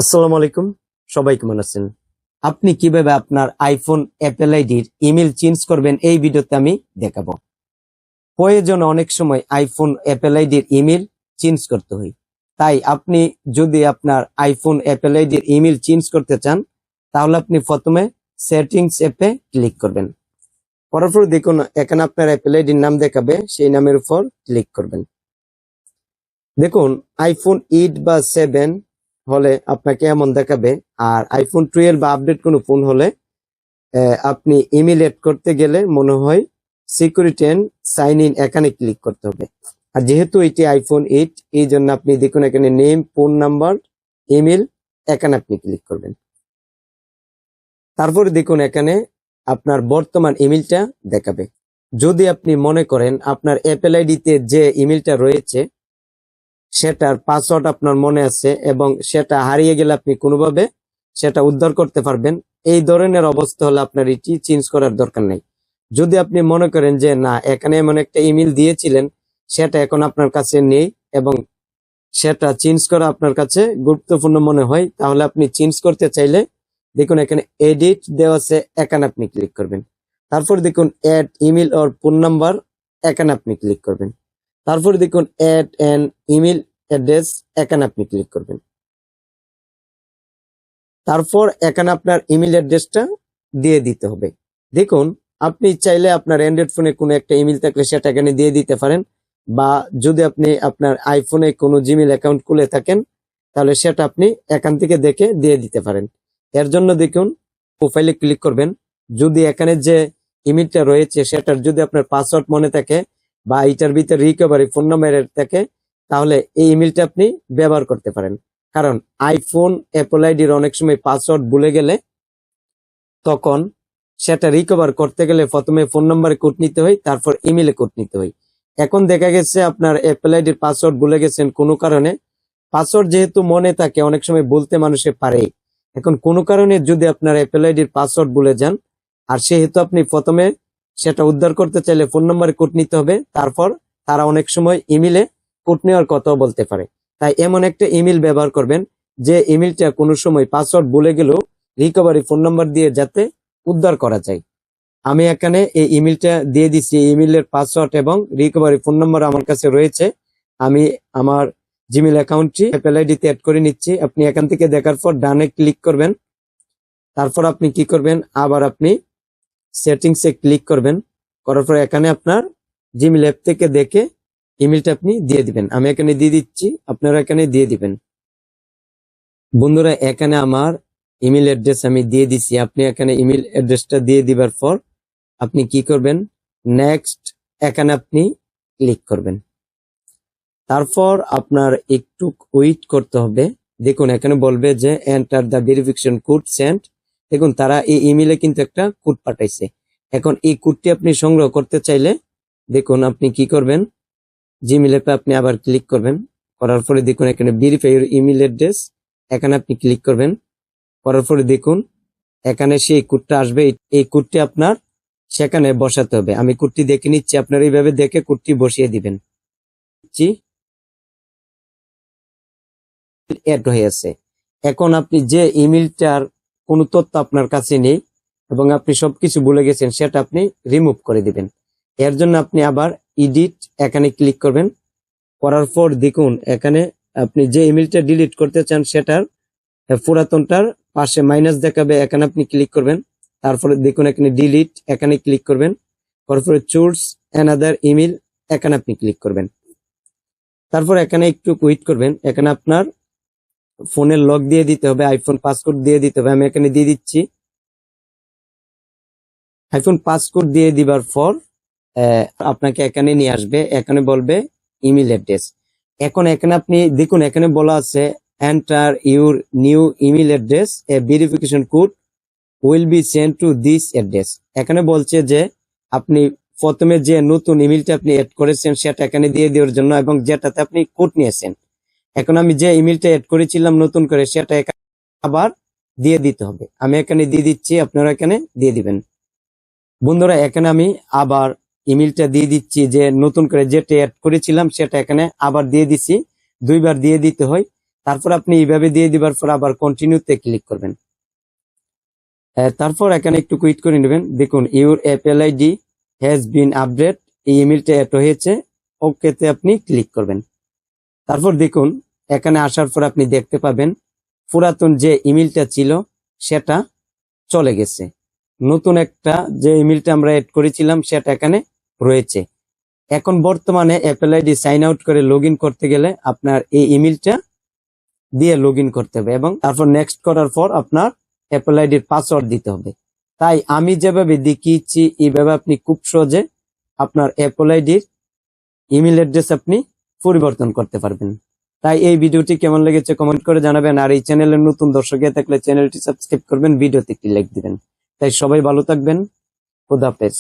আসসালামু আলাইকুম, সবাই কেমন আছেন? আপনি কিভাবে আপনার আইফোন অ্যাপল আইডির ইমেল চেঞ্জ করবেন এই ভিডিওতে আমি দেখাবো। প্রয়োজনে অনেক সময় আইফোন অ্যাপল আইডির ইমেল চেঞ্জ করতে হয়। তাই আপনি যদি আপনার আইফোন অ্যাপল আইডির ইমেল চেঞ্জ করতে চান তাহলে আপনি প্রথমে সেটিংস অ্যাপে ক্লিক করবেন। করার পর দেখুন এখানে আপনার অ্যাপল আইডির নাম দেখাবে, সেই নামের উপর ক্লিক করবেন। দেখুন আইফোন 8 বা 7 হলে আপনাকে এমন দেখাবে, আর আইফোন 12 বা আপডেট কোনো ফোন হলে আপনি ইমেল এড করতে গেলে মনে হয় সিকিউরিটি এন্ড সাইন ইন এখানে ক্লিক করতে হবে। আর যেহেতু এটি আইফোন 8 এই জন্য আপনি দেখুন এখানে নেম, ফোন নাম্বার, ইমেল এখানে আপনি ক্লিক করবেন। তারপরে দেখুন এখানে আপনার বর্তমান ইমেলটা দেখাবে। যদি আপনি মনে করেন আপনার অ্যাপল আইডিতে যে ইমেলটা রয়েছে সেটার পাসওয়ার্ড আপনার মনে আছে এবং সেটা হারিয়ে গেলে আপনি কোনোভাবে সেটা উদ্ধার করতে পারবেন, এই ধরনের অবস্থা হলে আপনার এটি চেঞ্জ করার দরকার নেই। যদি আপনি মনে করেন যে না, এখানে এমন একটা ইমেল দিয়েছিলেন সেটা এখন আপনার কাছে নেই এবং সেটা চেঞ্জ করা আপনার কাছে গুরুত্বপূর্ণ মনে হয়, তাহলে আপনি চেঞ্জ করতে চাইলে দেখুন এখানে এডিট দেওয়া আছে, এখানে আপনি ক্লিক করবেন। তারপর দেখুন add email or phone number, এখানে আপনি ক্লিক করবেন। তারপর দেখুন অ্যাড অ্যান ইমেল অ্যাড্রেস, এখানে আপনি ক্লিক করবেন। তারপর এখানে আপনার ইমেল অ্যাড্রেসটা দিয়ে দিতে হবে। দেখুন আপনি চাইলে আপনার অ্যান্ড্রয়েড ফোনে কোনো একটা ইমেল থাকলে সেটা এখানে দিয়ে দিতে পারেন, বা যদি আপনি আপনার আইফোনে কোনো জিমেল অ্যাকাউন্ট খুলে থাকেন তাহলে সেটা আপনি এখান থেকে দেখে দিয়ে দিতে পারেন। এর জন্য দেখুন প্রোফাইলে ক্লিক করবেন। যদি এখানে যে ইমেলটা রয়েছে সেটার যদি আপনার পাসওয়ার্ড মনে থাকে বা এটার ভিতরে রিকভারি ফোন নাম্বার থাকে তাহলে এই ইমেলটা আপনি ব্যবহার করতে পারেন। কারণ আইফোন অ্যাপল আইডির অনেক সময় পাসওয়ার্ড ভুলে গেলে তখন সেটা রিকভার করতে গেলে প্রথমে ফোন নাম্বারে কোড নিতে হয়, তারপর ইমেলে কোড নিতে হয়। এখন দেখা গেছে আপনার অ্যাপল আইডির পাসওয়ার্ড ভুলে গেছেন কোনো কারণে, পাসওয়ার্ড যেহেতু মনে থাকে অনেক সময় বলতে মানুষে পারে, এখন কোনো কারণে যদি আপনার অ্যাপল আইডির পাসওয়ার্ড ভুলে যান আর সেহেতু আপনি প্রথমে সেটা উদ্ধার করতে চাইলে ফোন নাম্বারে কোড নিতে হবে, তারপর তারা অনেক সময় ইমেলে কোড নেওয়ার কথাও বলতে পারে। তাই এমন একটা ইমেল ব্যবহার করবেন যে ইমেলটা কোনো সময় পাসওয়ার্ড ভুলে গেলেও রিকভারি ফোন নাম্বার দিয়ে যাতে উদ্ধার করা যায়। আমি এখানে এই ইমেলটা দিয়ে দিচ্ছি, ইমেলের পাসওয়ার্ড এবং রিকভারি ফোন নাম্বার আমার কাছে রয়েছে। আমি আমার জিমেল অ্যাকাউন্টটি অ্যাপল আইডিতে অ্যাড করে নিচ্ছি। আপনি এখান থেকে দেখার পর ডানে ক্লিক করবেন। তারপর আপনি কি করবেন, আবার আপনি সেটিংসে ক্লিক করবেন। করার পর এখানে আপনার জিমেল অ্যাপ থেকে দেখে ইমেলটা আপনি দিয়ে দিবেন। আমি এখানে দিয়ে দিচ্ছি, আপনারা এখানে দিয়ে দিবেন। বন্ধুরা এখানে আমার ইমেল অ্যাড্রেস আমি দিয়ে দিচ্ছি। আপনি এখানে ইমেল অ্যাড্রেসটা দিয়ে দিবার পর আপনি কি করবেন, নেক্সট এখানে আপনি ক্লিক করবেন। তারপর আপনার একটু ওয়েট করতে হবে। দেখুন এখানে বলবে যে enter the verification code sent. দেখুন তারা এই ইমেলে কিন্তু একটা কোড পাঠাইছে। এখন এই কোডটি আপনি সংগ্রহ করতে চাইলে দেখুন আপনি কি করবেন, জিমেল অ্যাপে আপনি আবার ক্লিক করবেন। করার পরে দেখুন এখানে ভেরিফাই ইউর ইমেল অ্যাড্রেস, এখানে আপনি ক্লিক করবেন। করার পরে দেখুন এখানে সেই কোডটা আসবে, এই কোডটি আপনার সেখানে বসাতে হবে। আমি কোডটি দেখে নিচ্ছি, আপনারা এইভাবে দেখে কোডটি বসিয়ে দিবেন। অ্যাড হয়ে আছে। এখন আপনি যে ইমেলটার কোনো তথ্য আপনার কাছে নেই এবং আপনি সবকিছু ভুলে গেছেন সেটা আপনি রিমুভ করে দিবেন। এর জন্য আপনি আবার এডিট এখানে ক্লিক করবেন। করার পর দেখুন এখানে আপনি যে ইমেলটা ডিলিট করতে চান সেটার পুরাতনটার পাশে মাইনাস দেখাবে, এখানে আপনি ক্লিক করবেন। তারপরে দেখুন এখানে ডিলিট, এখানে ক্লিক করবেন। তারপরে চুজ অ্যানাদার ইমেল, এখানে আপনি ক্লিক করবেন। তারপর এখানে একটু ওয়েট করবেন। এখানে আপনার ফোনের লক দিয়ে দিতে হবে, আইফোন পাসকোড দিয়ে দিতে হবে। আমি এখানে দিয়ে দিচ্ছি। আইফোন পাসকোড দিয়ে দিবার পর আপনাকে এখানে নিয়ে আসবে, এখানে বলবে ইমেল অ্যাড্রেস। এখন এখানে আপনি দেখুন এখানে বলা আছে enter your new email address, A verification code will be sent to this address. এখানে বলছে যে আপনি প্রথমে যে নতুন ইমেলটা আপনি অ্যাড করেছেন সেটা এখানে দিয়ে দেওয়ার জন্য এবং যেটাতে আপনি কোড নিয়েছেন। এখন আমি যে ইমেলটা অ্যাড করেছিলাম নতুন করে সেটা আবার দিয়ে দিতে হবে। আমি এখানে দিয়ে দিচ্ছি, আপনারা এখানে দিয়ে দিবেন। বন্ধুরা এখানে আমি আবার ইমেলটা দিয়ে দিচ্ছি, যে নতুন করে যেটা অ্যাড করেছিলাম সেটা এখানে আবার দিয়ে দিচ্ছি। দুইবার দিয়ে দিতে হয়। তারপর আপনি এইভাবে দিয়ে দিবার পর আবার কন্টিনিউতে ক্লিক করবেন। তারপর এখানে একটু কুইট করে নেবেন। দেখুন your Apple ID has been update, এই ইমেলটা অ্যাড হয়েছে, ওকেতে আপনি ক্লিক করবেন। তারপর দেখুন এখানে আসার পর আপনি দেখতে পাবেন পুরাতন যে ইমেলটা ছিল সেটা চলে গেছে, নতুন একটা যে ইমেলটা আমরা অ্যাড করেছিলাম সেটা এখানে রয়েছে। এখন বর্তমানে অ্যাপেল আইডি সাইন আউট করে লগ ইন করতে গেলে আপনার এই ইমেলটা দিয়ে লগ ইন করতে হবে এবং তারপর নেক্সট করার পর আপনার অ্যাপেল আইডির পাসওয়ার্ড দিতে হবে। তাই আমি যেভাবে দেখিয়েছি এইভাবে আপনি খুব সহজে আপনার অ্যাপেল আইডির ইমেল অ্যাড্রেস আপনি পরিবর্তন করতে পারবেন। তাই এই ভিডিওটি কেমন লেগেছে কমেন্ট করে জানাবেন, আর এই চ্যানেলের নতুন দর্শক হয়ে থাকলে চ্যানেলটি সাবস্ক্রাইব করবেন, ভিডিওতে একটি লাইক দিবেন। তাই সবাই ভালো থাকবেন, খোদা হাফেজ।